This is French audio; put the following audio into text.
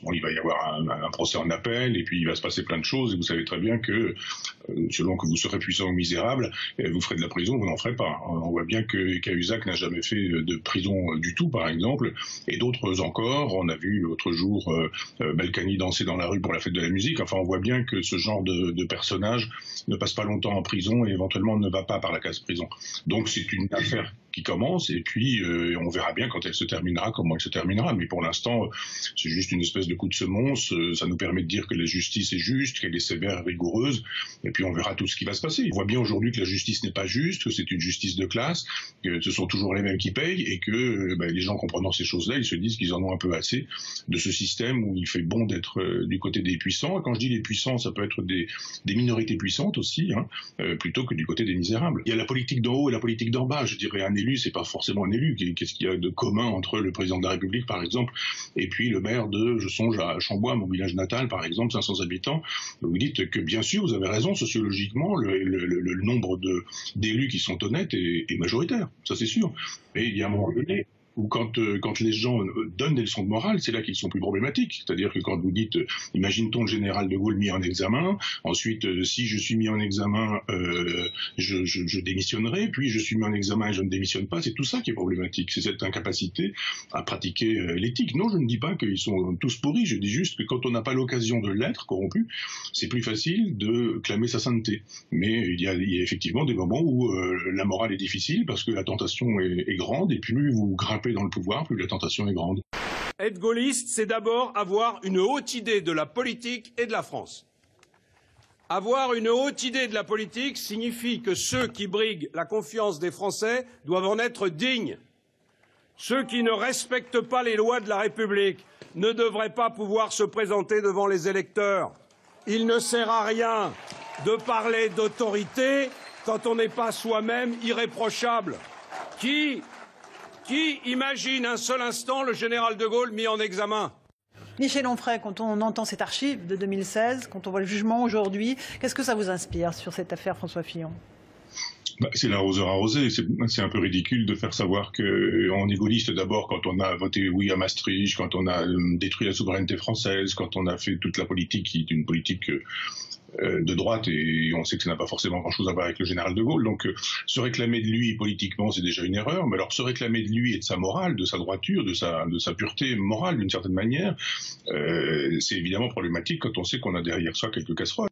Bon, il va y avoir un procès en appel, et puis il va se passer plein de choses, et vous savez très bien que, selon que vous serez puissant ou misérable, vous ferez de la prison, vous n'en ferez pas. On voit bien que Cahuzac n'a jamais fait de prison du tout, par exemple, et d'autres encore. On a vu l'autre jour Balkany danser dans la rue pour la fête de la musique. Enfin, on voit bien que ce genre de personnage ne passe pas longtemps en prison et éventuellement ne va pas par la case prison. Donc c'est une affaire qui commence, et puis on verra bien quand elle se terminera, comment elle se terminera. Mais pour l'instant, c'est juste une espèce de coup de semonce. Ça nous permet de dire que la justice est juste, qu'elle est sévère et rigoureuse, et puis on verra tout ce qui va se passer. On voit bien aujourd'hui que la justice n'est pas juste, que c'est une justice de classe, que ce sont toujours les mêmes qui payent, et que les gens comprenant ces choses-là, ils se disent qu'ils en ont un peu assez de ce système où il fait bon d'être du côté des puissants. Et quand je dis les puissants, ça peut être des minorités puissantes aussi, plutôt que du côté des misérables. Il y a la politique d'en haut et la politique d'en bas. Je dirais un élu, c'est pas forcément un élu. Qu'est-ce qu'il y a de commun entre le président de la République, par exemple, et puis le maire de, je songe à Chambois, mon village natal, par exemple, 500 habitants. Vous dites que bien sûr, vous avez raison, sociologiquement, le nombre d'élus qui sont honnêtes est majoritaire, ça c'est sûr. Mais il y a un moment donné où quand les gens donnent des leçons de morale, c'est là qu'ils sont plus problématiques. C'est-à-dire que quand vous dites, imagine-t-on le général de Gaulle mis en examen, ensuite, si je suis mis en examen, je démissionnerai, puis je suis mis en examen et je ne démissionne pas, c'est tout ça qui est problématique. C'est cette incapacité à pratiquer l'éthique. Non, je ne dis pas qu'ils sont tous pourris, je dis juste que quand on n'a pas l'occasion de l'être corrompu, c'est plus facile de clamer sa sainteté. Mais il y a effectivement des moments où la morale est difficile parce que la tentation est grande, et plus vous grimpez dans le pouvoir, plus la tentation est grande. Être gaulliste, c'est d'abord avoir une haute idée de la politique et de la France. Avoir une haute idée de la politique signifie que ceux qui briguent la confiance des Français doivent en être dignes. Ceux qui ne respectent pas les lois de la République ne devraient pas pouvoir se présenter devant les électeurs. Il ne sert à rien de parler d'autorité quand on n'est pas soi-même irréprochable. Qui imagine un seul instant le général de Gaulle mis en examen? Michel Onfray, quand on entend cette archive de 2016, quand on voit le jugement aujourd'hui, qu'est-ce que ça vous inspire sur cette affaire François Fillon? C'est l'arroseur arrosé. C'est un peu ridicule de faire savoir qu'on est gaulliste d'abord quand on a voté oui à Maastricht, quand on a détruit la souveraineté française, quand on a fait toute la politique qui est une politique de droite, et on sait que ça n'a pas forcément grand-chose à voir avec le général de Gaulle. Donc se réclamer de lui politiquement, c'est déjà une erreur, mais alors se réclamer de lui et de sa morale, de sa droiture, de sa pureté morale d'une certaine manière, c'est évidemment problématique quand on sait qu'on a derrière soi quelques casseroles.